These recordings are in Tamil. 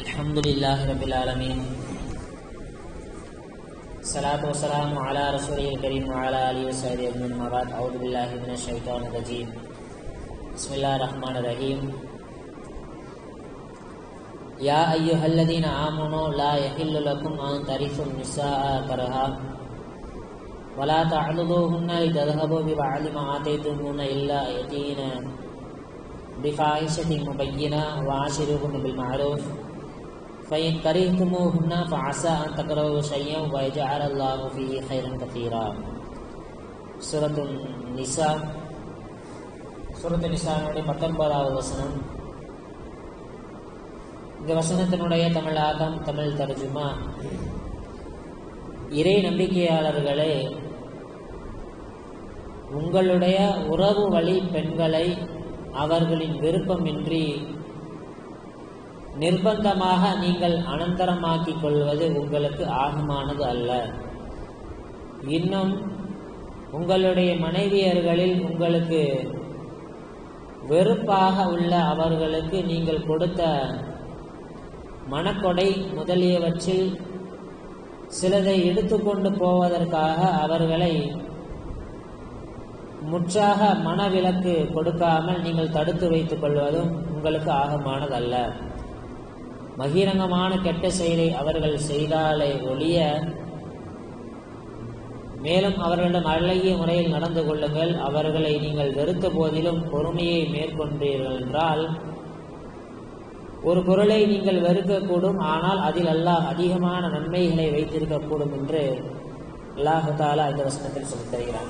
Alhamdulillah Rabbil Alameen. Salatu wassalamu ala rasulil kareem wa ala alihi wa sahbihi ajma'in. Ma ba'd. A'udhu billahi minash shaitanir rajeem. Bismillahir rahmanir rahim. Ya ayyuhalladhina amanu la yahillu lakum an tarithu nisaa karaha wa la ta'duduhunna litadhhabu bi ba'di ma ataytumuhunna illa yatina bifahishatin mubayyinah wa 'ashiruhunna bil ma'ruf فإن كرهتموهن فعسى أن تكرهوا شيئا ويجعل الله فيه خيرا كثيرا. سورة النساء னுடைய 19வது வசனம். இந்த வசனத்தினுடைய தமிழாக்கம், தமிழ் தர்ஜுமா: இறை நம்பிக்கையாளர்களே, உங்களுடைய உறவு வழி பெண்களை அவர்களின் விருப்பமின்றி நிர்பந்தமாக நீங்கள் அனந்தரமாக்கிக் கொள்வது உங்களுக்கு ஆகுமானது அல்ல. இன்னும் உங்களுடைய மனைவியர்களில் உங்களுக்கு வெறுப்பாக உள்ள அவர்களுக்கு நீங்கள் கொடுத்த மனக்கொடை முதலியவற்றில் சிலதை எடுத்துக்கொண்டு போவதற்காக அவர்களை முற்றாக மனவிலக்கு கொடுக்காமல் நீங்கள் தடுத்து வைத்துக் கொள்வதும் உங்களுக்கு ஆகுமானதல்ல. பகிரங்கமான கெட்ட செயலை அவர்கள் செய்தாலே ஒழிய, மேலும் அவர்களிடம் அழகிய முறையில் நடந்து கொள்ளுங்கள். அவர்களை நீங்கள் வெறுத்த போதிலும் பொறுமையை மேற்கொண்டீர்கள் என்றால் ஒரு பொருளை நீங்கள் வெறுக்கக்கூடும், ஆனால் அதில் அல்லாஹ் அதிகமான நன்மைகளை வைத்திருக்கக்கூடும் என்று அல்லாஹு தஆலா இந்த வசனத்தில் சொல்லித் தருகிறார்.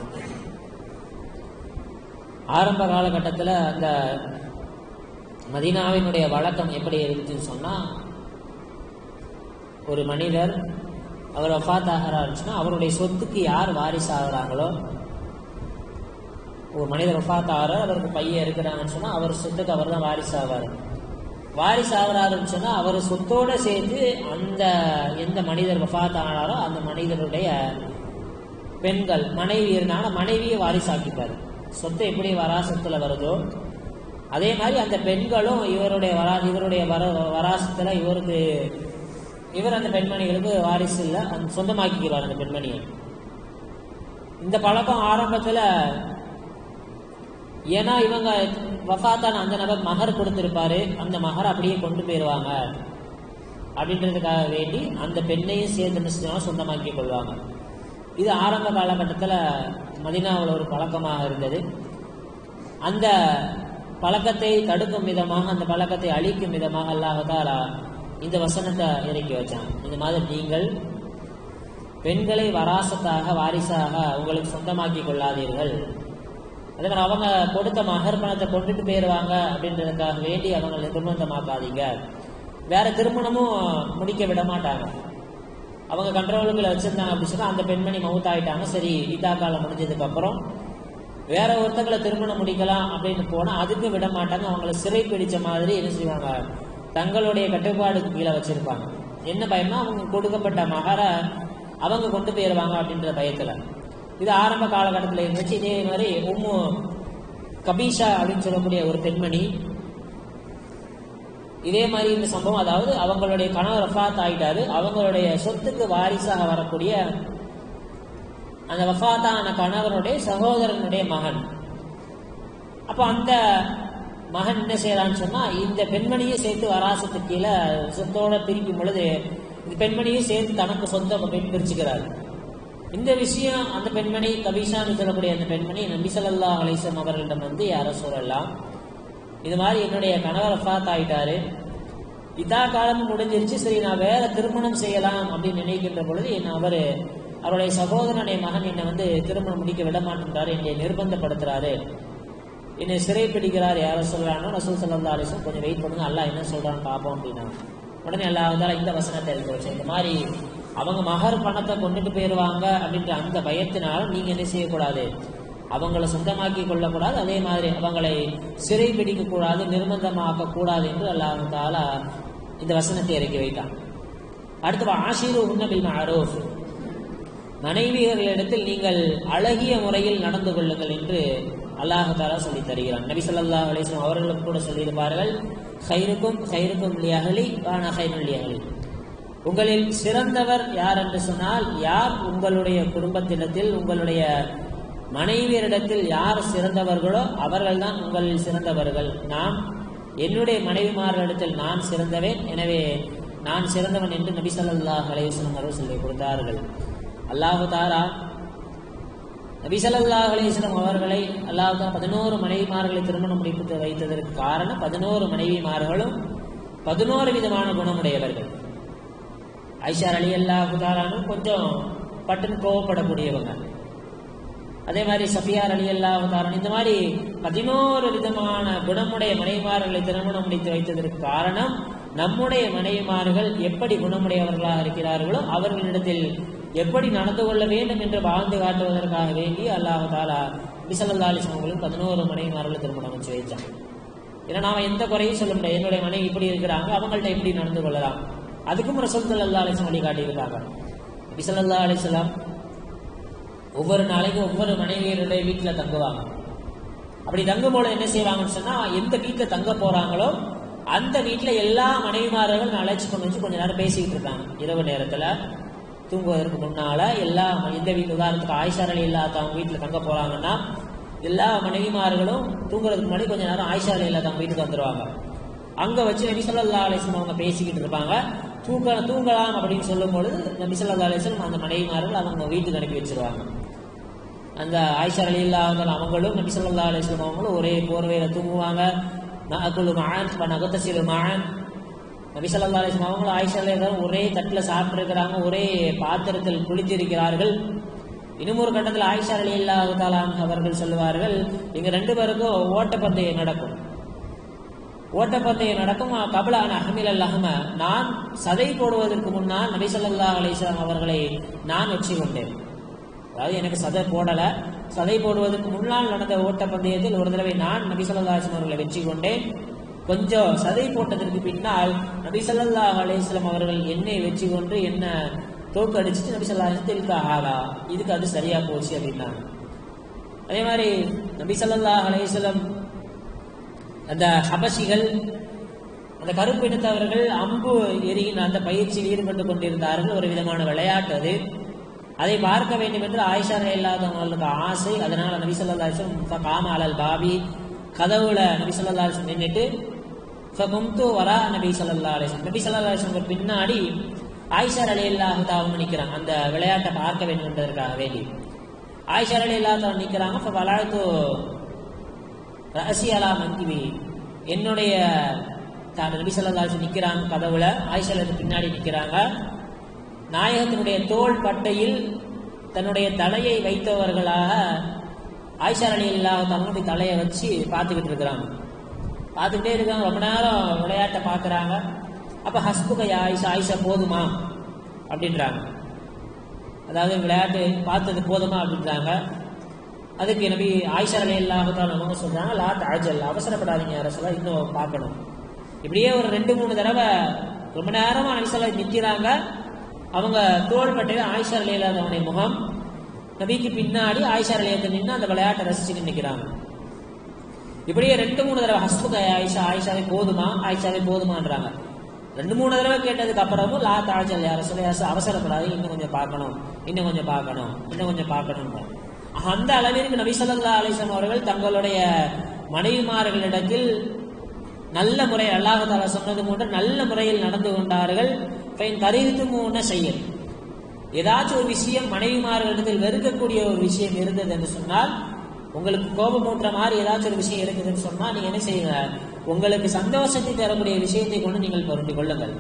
ஆரம்ப காலகட்டத்தில் அந்த மதீனாவினுடைய வழக்கம் எப்படி இருக்குன்னு சொன்னா, ஒரு மனிதர் அவர் வஃபாத் ஆகிறாருன்னா அவருடைய சொத்துக்கு யார் வாரிசு ஆகிறாங்களோ, ஒரு மனிதர் வஃபாத் ஆகிறார், அவருக்கு பையன் இருக்கிறாங்கன்னு சொன்னா அவர் சொத்துக்கு அவர் தான் வாரிசு ஆவார். வாரிசு ஆகிறாருன்னு சொன்னா அவர் சொத்தோட சேர்த்து அந்த எந்த மனிதர் வஃபாத் ஆனாரோ அந்த மனிதருடைய பெண்கள் மனைவி இருந்தாங்கன்னா மனைவியை வாரிசாக்கிப்பார். சொத்து எப்படி வராசத்துல வருதோ அதே மாதிரி அந்த பெண்களும் இவருடைய வராசத்துல இவர் அந்த பெண்மணிகளுக்கு வாரிசு இல்லை, அந்த சொந்தமாக்கிக்கிறார் அந்த பெண்மணியை. இந்த பழக்கம் ஆரம்பத்துல ஏன்னா இவங்க வஃபாத்தான அந்த நபர் மகர் கொடுத்திருப்பாரு, அந்த மகர் அப்படியே கொண்டு போயிடுவாங்க அப்படின்றதுக்காக வேண்டி அந்த பெண்ணையும் சேர்ந்து சொந்தமாக்கி கொள்வாங்க. இது ஆரம்ப காலகட்டத்தில் மதீனாவில் ஒரு பழக்கமாக இருந்தது. அந்த பழக்கத்தை தடுக்கும் விதமாக, அந்த பழக்கத்தை அழிக்கும் விதமாக அல்லாஹ் தஆலா இந்த வசனத்தை இறக்கி வச்சான். இந்த மாதிரி நீங்கள் பெண்களை வராசத்தாக வாரிசாக உங்களுக்கு சொந்தமாக்கி கொள்ளாதீர்கள். அதனால அவங்க கொடுத்த மகர் பணத்தை கொண்டுட்டு போயிடுவாங்க அப்படின்றதுக்காக வேண்டி அவங்க நிர்பந்தமாக்காதீங்க. வேற திருமணமும் முடிக்க விட மாட்டாங்க. அவங்க கண்ட்ரோலுக்குள்ள வச்சிருந்தாங்க அப்படின்னு சொன்னா அந்த பெண்மணி மவுத் ஆயிட்டாங்க, சரி இதா காலம் முடிஞ்சதுக்கு அப்புறம் வேற ஒருத்தங்களை திருமணம் முடிக்கலாம் அப்படின்னு போனா அதுக்கு விட மாட்டாங்க. அவங்களை சிறை பிடிச்ச மாதிரி என்ன செய்வாங்க, தங்களுடைய கட்டுப்பாடுக்கு கீழே வச்சிருப்பாங்க. என்ன பயமா, அவங்க கொடுக்கப்பட்ட மகரை அவங்க கொண்டு போயிடுவாங்க அப்படின்ற பயத்துல. இது ஆரம்ப காலகட்டத்தில் இருந்துச்சு. இதே மாதிரி உம்மு கபீஷா அப்படின்னு சொல்லக்கூடிய ஒரு பெண்மணி இதே மாதிரி இந்த சம்பவம், அதாவது அவங்களுடைய கணவர் வஃபாத் ஆயிட்டாரு, அவங்களுடைய சொத்துக்கு வாரிசாக வரக்கூடிய அந்த வஃபாத்தான கணவனுடைய சகோதரனுடைய மகன். அப்ப அந்த மகன் என்ன செய்யறான்னு சொன்னா, இந்த பெண்மணியை சேர்த்து வராசத்துக்கு கீழே சொத்தோட பிரிக்கும் பொழுது இந்த பெண்மணியும் சேர்த்து தனக்கு சொந்தம் பிரிச்சுக்கிறார். இந்த விஷயம் அந்த பெண்மணி கபீஷான்னு சொல்லக்கூடிய அந்த பெண்மணி நபி ஸல்லல்லாஹு அலைஹி வஸல்லம் அவர்களிடம் வந்து, யா ரசூலல்லாஹ், இது மாதிரி என்னுடைய கணவர் வஃபாத் ஆயிட்டாரு, இதா காலமும் முடிஞ்சிருச்சு, சரி நான் வேற திருமணம் செய்யலாம் அப்படின்னு நினைக்கின்ற பொழுது அவருடைய சகோதரனுடைய மகன் என்னை வந்து திருமணம் முடிக்க விட மாட்டேன்றாரு, என்னை நிர்பந்தப்படுத்துறாரு, என்னை சிறை பிடிக்கிறார். யார சொல்றானோ ரசூல் ஸல்லல்லாஹு அலைஹி வஸல்லம் கொஞ்சம் வெயிட் பண்ணுங்க, அல்லாஹ் என்ன சொல்றான்னு பார்ப்போம் அப்படின்னா உடனே அல்லாஹ் இந்த வசனத்தை எடுத்து வச்சு, இந்த மாதிரி அவங்க மகர் பணத்தை கொண்டுட்டு போயிடுவாங்க அப்படின்ற அந்த பயத்தினால நீங்க என்ன செய்யக்கூடாது, அவங்களை சொந்தமாக்கி கொள்ளக்கூடாது, அதே மாதிரி அவங்களை சிறை பிடிக்க கூடாது, நிர்பந்தமாக்க கூடாது என்று அல்லாஹ் தஆலா இந்த வசனத்தை இறக்கி வைத்தான். அடுத்து ஆஷிருஹுன்ன பில் மஅரூஃப், மனைவியர்களிடத்தில் நீங்கள் அழகிய முறையில் நடந்து கொள்ளுங்கள் என்று அல்லாஹ் தஆலா சொல்லி தருகிறான். நபி ஸல்லல்லாஹு அலைஹி வஸல்லம் அவர்களும் கூட சொல்லியிருப்பார்கள், கைருக்கும் கைருக்கும் லியஹ்லி வானா கைருல் லியஹ்லி. உங்களில் சிறந்தவர் யார் என்று சொன்னால், யார் உங்களுடைய குடும்பத்திடத்தில் உங்களுடைய மனைவியரிடத்தில் யார் சிறந்தவர்களோ அவர்கள்தான் உங்களில் சிறந்தவர்கள். நான் என்னுடைய மனைவிமார்களிடத்தில் நான் சிறந்தவன், எனவே நான் சிறந்தவன் என்று நபி ஸல்லல்லாஹு அலைஹி வஸல்லம் அவர்கள் சொல்லிக் கொடுத்தார்கள். அல்லாஹ் தஆலா நபி ஸல்லல்லாஹு அலைஹி வஸல்லம் அவர்களை அல்லாஹ் தஆலா 11 மனைவிமார்களை திருமணம் முடித்து வைத்ததற்கு காரணம் 11 மனைவிமார்களும் 11 விதமான குணமுடையவர்கள். ஆயிஷா ரலியல்லாஹு தஆலாவும் கொஞ்சம் பட்டுன்னு கோவப்படக்கூடியவங்க. அதே மாதிரி சஃபியா ரலியல்லாஹு தஆலா, இந்த மாதிரி 11 விதமான குணமுடைய மனைவிமார்களை திருமணம் முடித்து வைத்ததற்கு காரணம் நம்முடைய மனைவிமார்கள் எப்படி குணமுடையவர்களாக இருக்கிறார்களோ அவர்களிடத்தில் எப்படி நடந்து கொள்ள வேண்டும் என்று வாழ்ந்து காட்டுவதற்காக வேண்டி அல்லாஹ் தஆலா நபி ஸல்லல்லாஹு அலைஹி வஸல்லம் 11 மனைவிமார்களை திருமணம் வச்சு வைச்சாங்க. ஏன்னா நாம எந்த குறையும் சொல்ல முடியாது. என்னுடைய மனைவி இப்படி இருக்கிறாங்க, அவங்கள்ட்ட எப்படி நடந்து கொள்ளலாம், அதுக்கும் ரசூல் ஸல்லல்லாஹு அலைஹி வஸல்லம் வழிகாட்டி இருக்காங்க. நபி ஸல்லல்லாஹு அலைஹி வஸல்லம் ஒவ்வொரு நாளைக்கும் ஒவ்வொரு மனைவியருடைய வீட்டில் தங்குவாங்க. அப்படி தங்கும் போது என்ன செய்வாங்கன்னு சொன்னா, எந்த வீட்டில் தங்க போறாங்களோ அந்த வீட்டில் எல்லா மனைவிமார்கள் அழைச்சி கொண்டு வச்சு கொஞ்ச நேரம் பேசிக்கிட்டு இருக்காங்க. இரவு நேரத்தில் தூங்குவதற்கு முன்னால எல்லா எந்த வீட்டு, உதாரணத்துக்கு ஆயிஷா ரலியல்லாஹு அவங்க வீட்டில் தங்க போறாங்கன்னா எல்லா மனைவிமார்களும் தூங்குறதுக்கு முன்னாடி கொஞ்ச நேரம் ஆயிஷா ரலியல்லாஹு அவங்க வீட்டுக்கு வந்துடுவாங்க. அங்க வச்சு நபி ஸல்லல்லாஹு அலைஹி வஸல்லம் அவங்க பேசிக்கிட்டு இருப்பாங்க. தூங்கலாம் அப்படின்னு சொல்லும் பொழுது நபி ஸல்லல்லாஹு அலைஹி வஸல்லம் அந்த மனைவிமார்கள் அவங்க வீட்டுக்கு அனுப்பி வச்சிருவாங்க. அந்த ஆயிஷா ரலியல்லாஹு அவங்களும் நபி ஸல்லல்லாஹு அலைஹி வஸல்லம் அவங்களும் ஒரே போர்வையில தூங்குவாங்க. நஅகுலு மஅன் வநகதசிலு மஅன். நபி ஸல்லல்லாஹு அலைஹி வஸல்லம் அவங்களும் ஆயிஷா ரலியல்லாஹு ஒரே தட்டில் சாப்பிட்டுருக்கிறாங்க, ஒரே பாத்திரத்தில் குளித்திருக்கிறார்கள். இன்னும் ஒரு கட்டத்தில் ஆயிஷா ரலியல்லாஹு தஆலா அவர்கள் சொல்லுவார்கள், எங்க 2 பேருக்கும் ஓட்டப்பந்தயம் நடக்கும். ஓட்டப்பந்தயம் நடக்கும். கபலான அஹ்மில் அஹ்ம, நான் சதை போடுவதற்கு முன்னால் நபி ஸல்லல்லாஹு அலைஹி வஸல்லம் அவர்களை நான் வெற்றி கொண்டேன். அதாவது எனக்கு சதை போடல, சதை போடுவதற்கு முன்னால் நடந்த ஓட்டப்பந்தயத்தில் ஒரு தடவை நான் நபி ஸல்லல்லாஹு அலைஹி வஸல்லம் அவர்களை வெற்றி கொண்டேன். கொஞ்சம் சதை போட்டதற்கு பின்னால் நபி ஸல்லல்லாஹு அலைஹி வஸல்லம் அவர்கள் என்னை வெற்றி கொண்டு என்ன தோக்கு அடிச்சுட்டு நபி ஸல்லல்லாஹு அலைஹி வஸல்லம் ஆகா, இதுக்கு அது சரியா போச்சு அப்படின்னாங்க. அதே மாதிரி நபி ஸல்லல்லாஹு அலைஹி வஸல்லம் அந்த ஹபஷிகள், அந்த கருப்பினத்தவர்கள் அம்பு எரியின் அந்த பயிற்சியில் ஈடுபட்டு கொண்டிருந்தார்கள். ஒரு விதமான விளையாட்டு அது. அதை பார்க்க வேண்டும் என்று ஆயிஷா ரலியல்லாஹு அவங்களுக்கு ஆசை. அதனால நபி ஸல்லல்லாஹு அலைஹி வஸல்லம் காம அலல் பாபி, கதவுல நபி ஸல்லல்லாஹு அலைஹி வஸல்லம் நின்னுட்டு ஃபகும்து வரா நபி ஸல்லல்லாஹு அலைஹி வஸல்லம், நபி ஸல்லல்லாஹு அலைஹி வஸல்லம் பின்னாடி ஆயிஷா ரலியல்லாஹு அவங்க நிற்கிறாங்க. அந்த விளையாட்டை பார்க்க வேண்டும் என்பதற்காக வேண்டி ஆயிஷா ரலியல்லாஹு நிற்கிறாங்க. ஃபவலாத்து ரஅசி அலா மன்கிபி, என்னுடைய நபி ஸல்லல்லாஹு அலைஹி வஸல்லம் நிற்கிறாங்க கதவுல, ஆயிஷா பின்னாடி நிற்கிறாங்க. நாயகத்தினுடைய தோள் பட்டையில் தன்னுடைய தலையை வைத்தவர்களாக ஆயிஷா ரலியல்லாஹு தன்னுடைய தலையை வச்சு பார்த்துக்கிட்டு இருக்கிறாங்க. பார்த்துக்கிட்டே இருக்காங்க. ரொம்ப நேரம் விளையாட்டை பார்க்குறாங்க. அப்போ ஹஸ்புக ஆயிஷா, ஆயிஷா போதுமா அப்படின்றாங்க. அதாவது விளையாட்டு பார்த்தது போதுமா அப்படின்றாங்க. அதுக்கு நபி ஆயிஷா ரலியல்லாஹு அவங்க சொல்றாங்க, லா தஅஜல், அவசரப்படாதீங்க ரசூலா, இன்னும் பார்க்கணும். இப்படியே ஒரு 2-3 தடவை ரொம்ப நேரமா நபி ஸல்லல்லாஹு நிற்கிறாங்க. அவங்க தோள்பட்டையில் ஆயிஷா ரலியல்லாஹு அவனுடைய முகம், நபிக்கு பின்னாடி ஆயிஷா ரலியல்லாஹு நின்று அந்த விளையாட்டை ரசிச்சுட்டு நிற்கிறாங்க. இப்படியே 2-3 தடவை ஹஸ்புக ஆயிஷா, ஆயிஷாவே போதுமா, ஆயிஷாவே போதுமான்றாங்க. 2-3 தடவை கேட்டதுக்கு அப்புறமும் லா தஅஜல் யா ரசூலல்லாஹ், அவசரப்படாது, இன்னும் கொஞ்சம் பார்க்கணும், இன்னும் கொஞ்சம் பார்க்கணும், இன்னும் கொஞ்சம் பார்க்கணும். அந்த அளவிற்கு நபி ஸல்லல்லாஹு அலைஹி வஸல்லம் அவர்கள் தங்களுடைய மனைவிமார்களிடத்தில் நல்ல முறை, அல்லாஹ் தஆலா சொன்னது போன்ற நல்ல முறையில் நடந்து கொண்டார்கள். கரித்துமூன செய்யல், ஏதாச்சும் ஒரு விஷயம் மனைவிமார்களிடத்தில் வெறுக்கக்கூடிய ஒரு விஷயம் இருந்தது என்று சொன்னால், உங்களுக்கு கோபமூட்டுற மாதிரி ஏதாச்சும் ஒரு விஷயம் இருக்குதுன்னு சொன்னால் நீங்க என்ன செய்யுங்க, உங்களுக்கு சந்தோஷத்தை தரக்கூடிய விஷயத்தை கொண்டு நீங்கள் பொருந்திக் கொள்ளுங்கள்.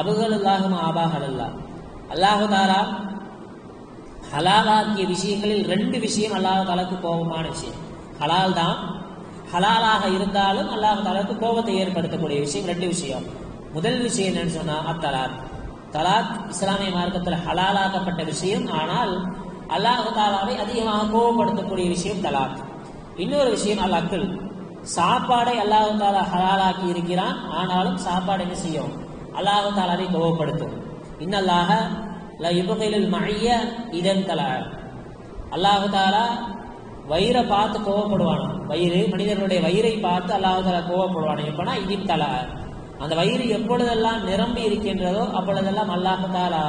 அபுகலுல்லாஹும் ஆபாஹலல்லா, அல்லாஹு தஆலா ஹலாலாக்கிய விஷயங்களில் 2 விஷயம் அல்லாஹ் தஆலாக்கு கோபமான விஷயம். ஹலால் தான், ஹலாலாக இருந்தாலும் அல்லாஹ் தஆலாக்கு கோபத்தை ஏற்படுத்தக்கூடிய விஷயம் 2 விஷயம். முதல் விஷயம் என்னன்னு சொன்னா அத்தலாக். தலாக் இஸ்லாமிய மார்க்கத்தில் ஹலாலாக்கப்பட்ட விஷயம், ஆனால் அல்லாஹ் தஆலாவை அதிகமாக கோபப்படுத்தக்கூடிய விஷயம் தலாக். இன்னொரு விஷயம் அல் அக்ல், சாப்பாடை அல்லாஹ் தஆலா ஹலாலாக்கி இருக்கிறான், ஆனாலும் சாப்பாடு என்ன செய்யும், அல்லாஹ் தஆலாவை கோபப்படுத்தும். இன்னல்லாஹ லா யுபகிலுல் மய்ய இதன் தலா, அல்லாஹ் தஆலா வயிறை பார்த்து கோவப்படுவானா, வயிறு மனிதர்களுடைய வயிறை பார்த்து அல்லாஹ் தஆலா கோவப்படுவானா. எப்பனா இதின் தலா, அந்த வயிறு எப்பொழுதெல்லாம் நிரம்பி இருக்கின்றதோ அப்பொழுதெல்லாம் அல்லாஹ் தஆலா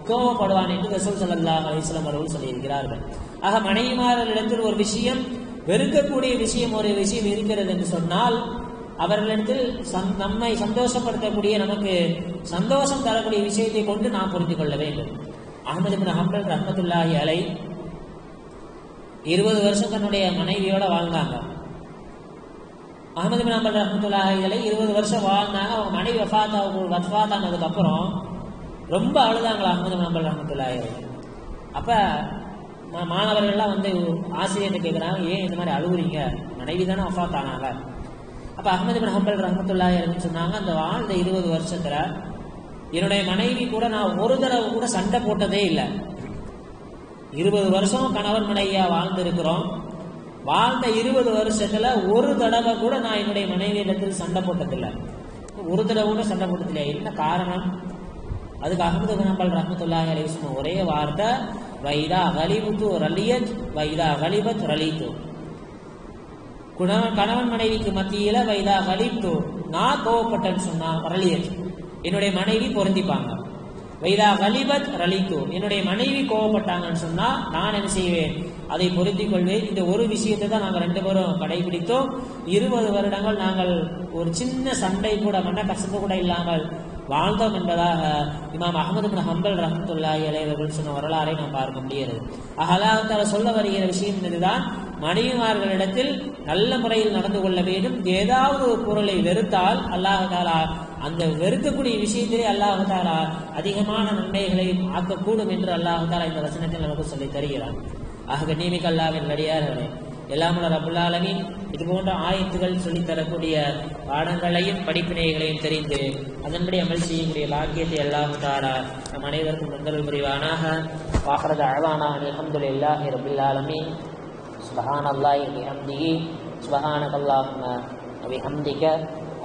கோவப்படுவான் என்று ரசூல் ஸல்லல்லாஹு அலைஹி வஸல்லம் அவர்கள் சொல்லியிருக்கிறார்கள். ஆக மனைவிமார்களிடத்தில் ஒரு விஷயம், வெறுக்கக்கூடிய விஷயம் ஒரு விஷயம் இருக்கிறது என்று சொன்னால் அவர்களிடத்தில் நம்மை சந்தோஷப்படுத்தக்கூடிய, நமக்கு சந்தோஷம் தரக்கூடிய விஷயத்தை கொண்டு நாம் புரிந்து கொள்ள வேண்டும். அஹ்மத் இப்னு ஹம்பல் ரஹ்மத்துல்லாஹி அலைஹி 20 வருஷம் தன்னுடைய மனைவியோட வாழ்ந்தாங்க. அஹ்மத் இப்னு ஹம்பல் ரஹ்மத்துல்லாஹி அலைஹி 20 வருஷம் வாழ்ந்தாங்க. அவங்க மனைவி வஃபாத் ஆனதுக்கு அப்புறம் ரொம்ப அழுதாங்களா அஹ்மத் இப்னு ஹம்பல் ரஹ்மத்துல்லாஹி அலைஹி. அப்ப மாணவர்கள்லாம் வந்து ஆசிரியர்கிட்ட கேட்குறாங்க, ஏன் இந்த மாதிரி அழுகுறீங்க, மனைவி தானே வஃபாத் ஆனாங்க. அப்ப அஹ்மத் இப்னு ஹம்பல் ரஹ்மத்துல்லாஹி அலைஹி சொன்னாங்க, அந்த வாழ்ந்த 20 வருஷத்துல என்னுடைய மனைவி கூட நான் ஒரு தடவை கூட சண்டை போட்டதே இல்லை. 20 வருஷம் கணவன் மனைவியா வாழ்ந்திருக்கிறோம். வாழ்ந்த 20 வருஷத்துல ஒரு தடவை கூட நான் என்னுடைய மனைவியிடத்தில் சண்டை போட்டதில்லை, ஒரு தடவை கூட சண்டை போட்டதில்லை. என்ன காரணம்? அதுக்கு அஹ்மத் இப்னு ஹம்பல் ரஹ்மத்துல்லாஹி அலைஹி சொன்ன ஒரே வார்த்தை, வைதா கலிபுத்து ரலியத் வைதா கலிபத் ரலித்து. கணவன் மனைவிக்கு மத்தியில வைதா கலிப்து, நான் கோவப்பட்டேன்னு சொன்னா ரலியத், என்னுடைய மனைவி பொருந்திப்பாங்க. வைதா கலிபத் ரலித்து, என்னுடைய மனைவி கோவப்பட்டாங்கன்னு சொன்னா நான் என்ன செய்வேன், அதை பொருத்திக் கொள்வேன். இந்த ஒரு விஷயத்தை தான் நாங்கள் 2 பேரும் கடைபிடித்தோம். 20 வருடங்கள் நாங்கள் ஒரு சின்ன சண்டை கூட, மன கசப்பு கூட இல்லாமல் வாழ்ந்தோம் என்பதாக இமாம் அஹ்மத் இப்னு ஹம்பல் ரஹ்மத்துல்லாஹி அலைஹி அவர்கள் சொன்ன வரலாறை நாம் பார்க்க முடிகிறது. அல்லாஹ் தஆலா சொல்ல வருகிற விஷயம் இதுதான், மனைவிமார்களிடத்தில் நல்ல முறையில் நடந்து கொள்ள வேண்டும். ஏதாவது ஒரு பொருளை வெறுத்தால் அல்லாஹ் தஆலா அந்த வெறுக்கக்கூடிய விஷயத்திலே அல்லாஹ் தஆலா அதிகமான நன்மைகளை ஆக்கக்கூடும் என்று அல்லாஹ் தஆலா இந்த வசனத்தில் நமக்கு சொல்லி தருகிறார். ஆக கண்ணியமிக்க அல்லாஹ்வின் அடியார்களே, எல்லாமுள்ள ரப்புல் ஆலமீன் இது போன்ற ஆயத்துகள் சொல்லித்தரக்கூடிய பாடங்களையும் படிப்பினைகளையும் தெரிந்து அதன்படி அமல் செய்யக்கூடிய பாக்கியத்தை அல்லாஹ் தஆலா நம் அனைவருக்கும் தந்தருள் புரிவானாக. வாஹிரு தஅவானா அல்ஹம்துலில்லாஹி ரப்பில் ஆலமீன். சுப்ஹானல்லாஹி வபிஹம்திஹி சுப்ஹானக்கல்லாஹும்ம வபிஹம்திக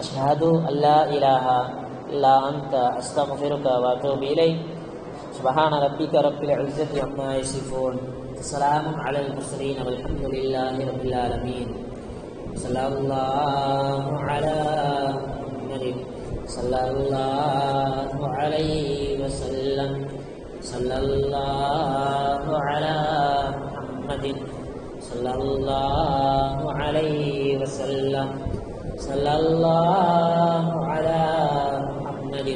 அஷ்ஹது அல்லா இலாஹா இல்லா அன்த அஸ்தக்ஃபிருக வ அத்தூபு இலைக். சுப்ஹான ரப்பிக ரப்பில் இஸ்ஸத்தி அம்மா யசிஃபூன். السلام على المرسلين والحمد لله رب العالمين. صلى الله على محمد صلى الله عليه وسلم. صلى الله على محمد صلى الله عليه وسلم. صلى الله على محمد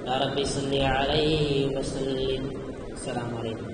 يا رب صل عليه وسلم. السلام عليكم.